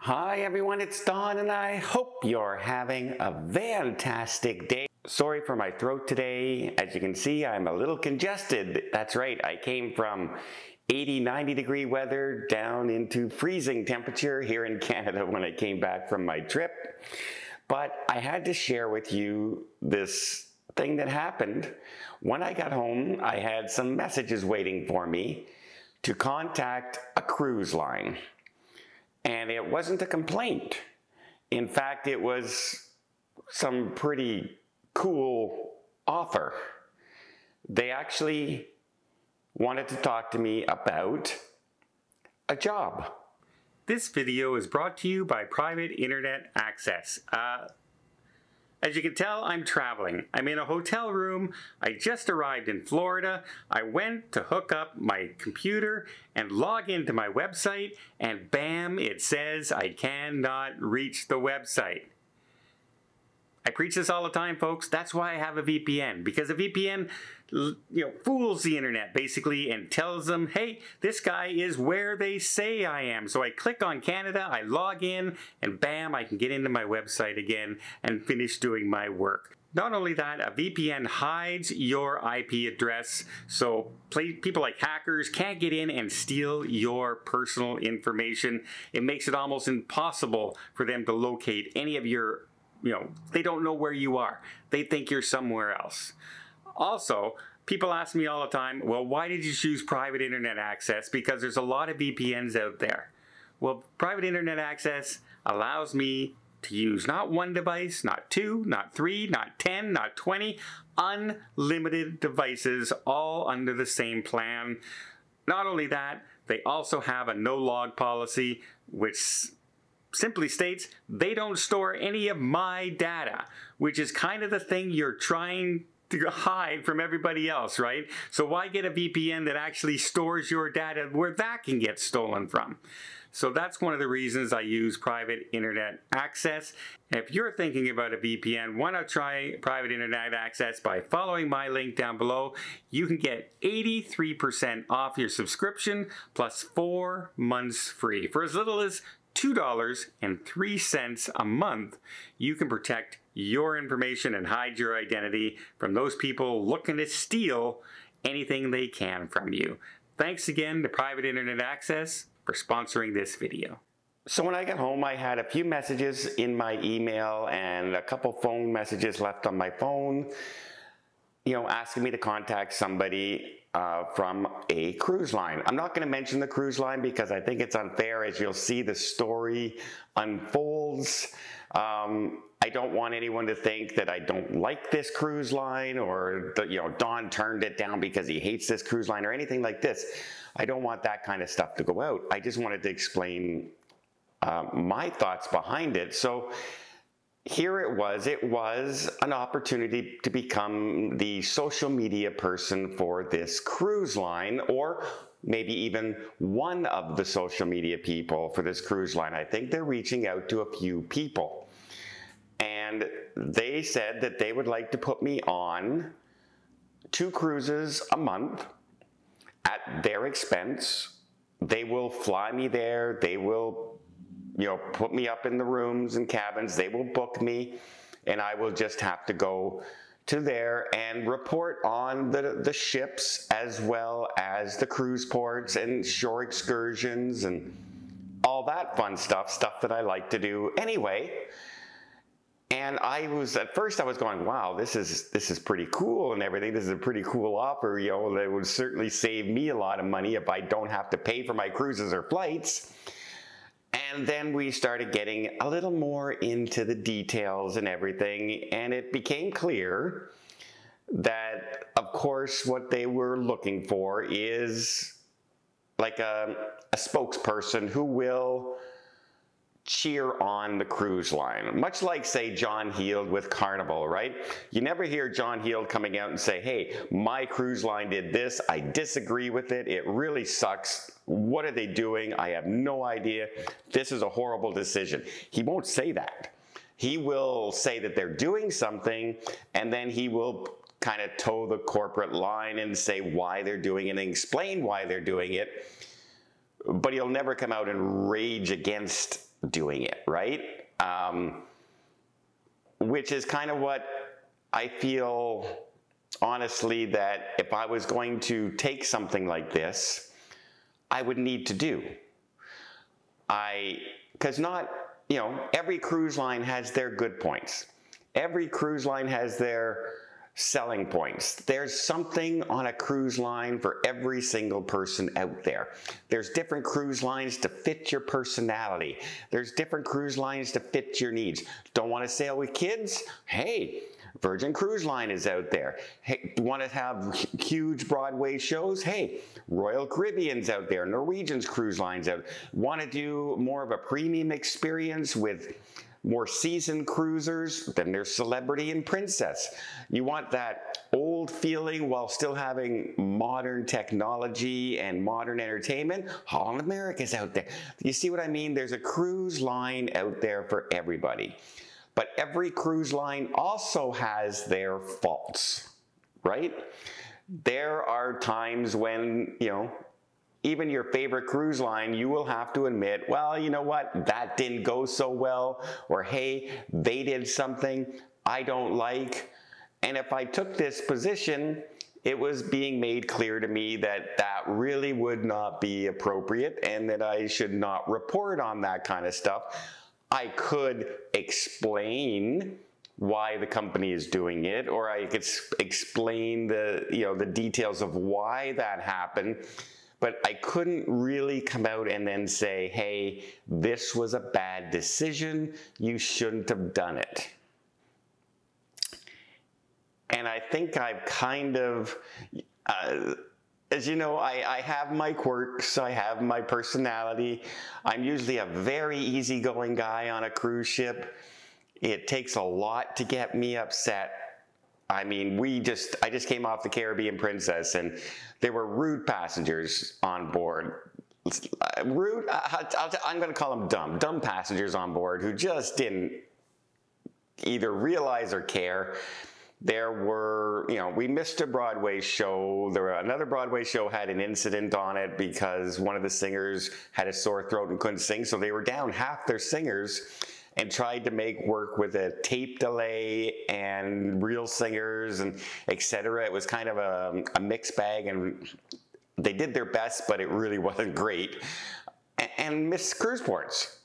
Hi everyone, it's Don and I hope you're having a fantastic day. Sorry for my throat today. As you can see, I'm a little congested. That's right, I came from 80, 90 degree weather down into freezing temperature here in Canada when I came back from my trip. But I had to share with you this thing that happened. When I got home, I had some messages waiting for me to contact a cruise line. And it wasn't a complaint. In fact, it was some pretty cool offer. They actually wanted to talk to me about a job. This video is brought to you by Private Internet Access. As you can tell, I'm traveling. I'm in a hotel room. I just arrived in Florida. I went to hook up my computer and log into my website, and bam, it says I cannot reach the website. I preach this all the time, folks. That's why I have a VPN, because a VPN, fools the internet basically and tells them, hey, this guy is where they say I am. So I click on Canada, I log in, and bam, I can get into my website again and finish doing my work. Not only that, a VPN hides your IP address, so people like hackers can't get in and steal your personal information. It makes it almost impossible for them to locate any of your they don't know where you are. They think you're somewhere else. Also, people ask me all the time, well, why did you choose private internet access? Because there's a lot of VPNs out there. Well, private internet access allows me to use not one device, not two, not three, not 10, not 20, unlimited devices all under the same plan. Not only that, they also have a no-log policy, which simply states they don't store any of my data, which is kind of the thing you're trying to hide from everybody else, right? So why get a VPN that actually stores your data where that can get stolen from? So that's one of the reasons I use private internet access. If you're thinking about a VPN, why not try private internet access by following my link down below? You can get 83% off your subscription plus 4 months free. For as little as $2.03 a month, you can protect your information and hide your identity from those people looking to steal anything they can from you. Thanks again to Private Internet Access for sponsoring this video. So when I got home, I had a few messages in my email and a couple phone messages left on my phone, asking me to contact somebody from a cruise line. I'm not going to mention the cruise line because I think it's unfair. As you'll see, the story unfolds. I don't want anyone to think that I don't like this cruise line or that, Don turned it down because he hates this cruise line or anything like this. I don't want that kind of stuff to go out. I just wanted to explain my thoughts behind it. So here it was an opportunity to become the social media person for this cruise line, or maybe even one of the social media people for this cruise line. I think they're reaching out to a few people. And they said that they would like to put me on 2 cruises a month at their expense. They will fly me there. They will put me up in the rooms and cabins. They will book me, and I will just have to go to there and report on the ships as well as the cruise ports and shore excursions and all that fun stuff that I like to do anyway. And at first I was going, wow, this is pretty cool and everything. This is a pretty cool offer. That would certainly save me a lot of money if I don't have to pay for my cruises or flights. And then we started getting a little more into the details and everything, and it became clear that, of course, what they were looking for is like a spokesperson who will cheer on the cruise line. Much like, say, John Heald with Carnival, right? You never hear John Heald coming out and say, hey, my cruise line did this, I disagree with it, it really sucks, what are they doing, I have no idea, this is a horrible decision. He won't say that. He will say that they're doing something, and then he will kind of toe the corporate line and say why they're doing it and explain why they're doing it. But he'll never come out and rage against doing it, right? Which is kind of what I feel, honestly, that if I was going to take something like this, I would need to do. Because not, you know, every cruise line has their good points. Every cruise line has their selling points. There's something on a cruise line for every single person out there. There's different cruise lines to fit your personality. There's different cruise lines to fit your needs. Don't want to sail with kids? Hey, Virgin Cruise Line is out there. Hey, want to have huge Broadway shows? Hey, Royal Caribbean's out there. Norwegian's cruise line's out. Want to do more of a premium experience with more seasoned cruisers? Then there's Celebrity and Princess. You want that old feeling while still having modern technology and modern entertainment? Holland America's out there. You see what I mean? There's a cruise line out there for everybody. But every cruise line also has their faults, right? There are times when, you know, even your favorite cruise line, you will have to admit, well, you know what, that didn't go so well, or hey, they did something I don't like. And if I took this position, it was being made clear to me that that really would not be appropriate and that I should not report on that kind of stuff. I could explain why the company is doing it, or I could explain the, you know, the details of why that happened, but I couldn't really come out and then say, hey, this was a bad decision, you shouldn't have done it. And I think I've kind of, as you know, I have my quirks, I have my personality. I'm usually a very easygoing guy on a cruise ship. It takes a lot to get me upset. I mean, I just came off the Caribbean Princess and there were rude passengers on board. Rude, I'm gonna call them dumb passengers on board who just didn't either realize or care. There were, you know, we missed a Broadway show. Another Broadway show had an incident on it because one of the singers had a sore throat and couldn't sing, so they were down half their singers and tried to make work with a tape delay and real singers and etc. It was kind of a mixed bag, and they did their best, but it really wasn't great. And missed cruise ports.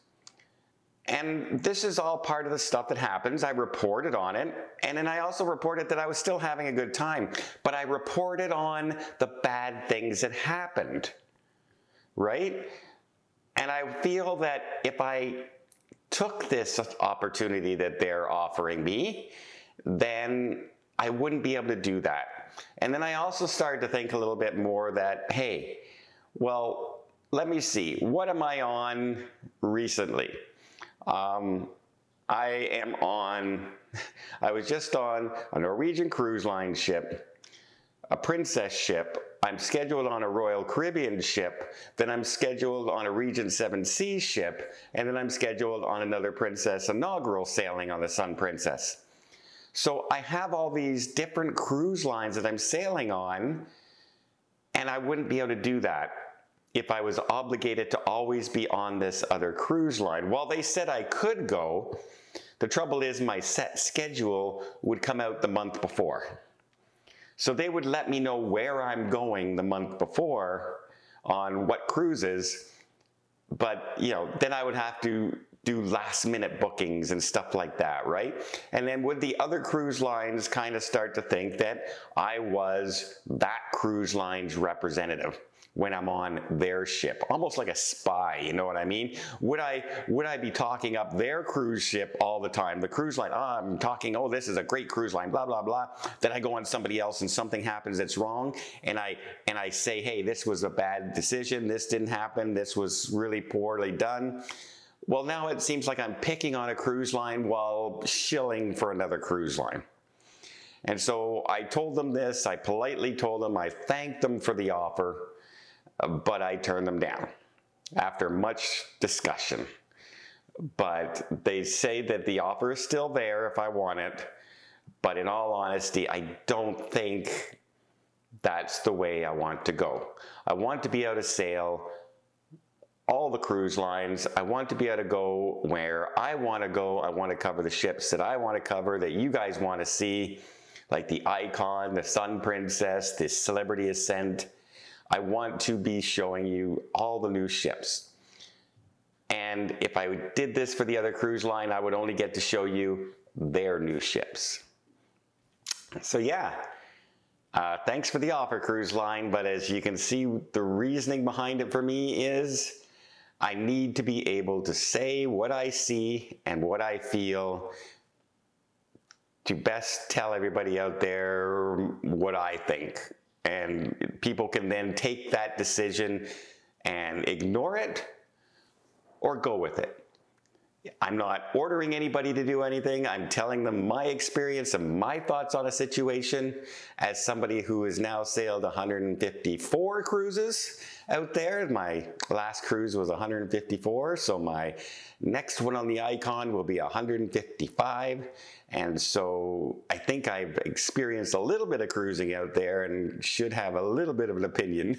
And this is all part of the stuff that happens. I reported on it, and then I also reported that I was still having a good time, but I reported on the bad things that happened, right? And I feel that if I took this opportunity that they're offering me, then I wouldn't be able to do that. And then I also started to think a little bit more that, hey, well, let me see, what am I on recently? I was just on a Norwegian Cruise Line ship, a Princess ship. I'm scheduled on a Royal Caribbean ship. Then I'm scheduled on a Regent Seven Seas ship. And then I'm scheduled on another Princess inaugural sailing on the Sun Princess. So I have all these different cruise lines that I'm sailing on, and I wouldn't be able to do that if I was obligated to always be on this other cruise line. While they said I could go, the trouble is my set schedule would come out the month before. So they would let me know where I'm going the month before on what cruises, but you know, then I would have to do last minute bookings and stuff like that, right? And then would the other cruise lines kind of start to think that I was that cruise line's representative when I'm on their ship, almost like a spy, you know what I mean? Would I be talking up their cruise ship all the time? The cruise line, I'm talking, oh, this is a great cruise line, blah, blah, blah. Then I go on somebody else and something happens that's wrong, and I say, hey, this was a bad decision, this didn't happen, this was really poorly done. Well, now it seems like I'm picking on a cruise line while shilling for another cruise line. And so I told them this, I politely told them, I thanked them for the offer, but I turned them down after much discussion. But they say that the offer is still there if I want it, but in all honesty, I don't think that's the way I want to go. I want to be able to sail all the cruise lines. I want to be able to go where I want to go. I want to cover the ships that I want to cover, that you guys want to see, like the Icon, the Sun Princess, the Celebrity Ascent. I want to be showing you all the new ships. And if I did this for the other cruise line, I would only get to show you their new ships. So yeah, thanks for the offer, cruise line, but as you can see, the reasoning behind it for me is I need to be able to say what I see and what I feel to best tell everybody out there what I think. And people can then take that decision and ignore it or go with it. I'm not ordering anybody to do anything. I'm telling them my experience and my thoughts on a situation as somebody who has now sailed 154 cruises out there. My last cruise was 154, so my next one on the Icon will be 155. And so I think I've experienced a little bit of cruising out there and should have a little bit of an opinion.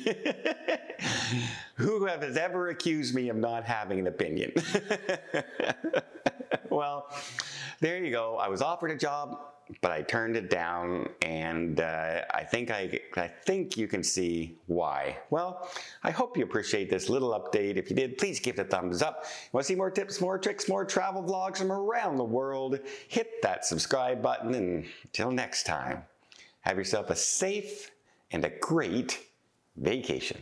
Who has ever accused me of not having an opinion? Well, there you go. I was offered a job, but I turned it down, and I think you can see why. Well, I hope you appreciate this little update. If you did, please give it a thumbs up. Want to see more tips, more tricks, more travel vlogs from around the world? Hit that subscribe button, and until next time, have yourself a safe and a great vacation.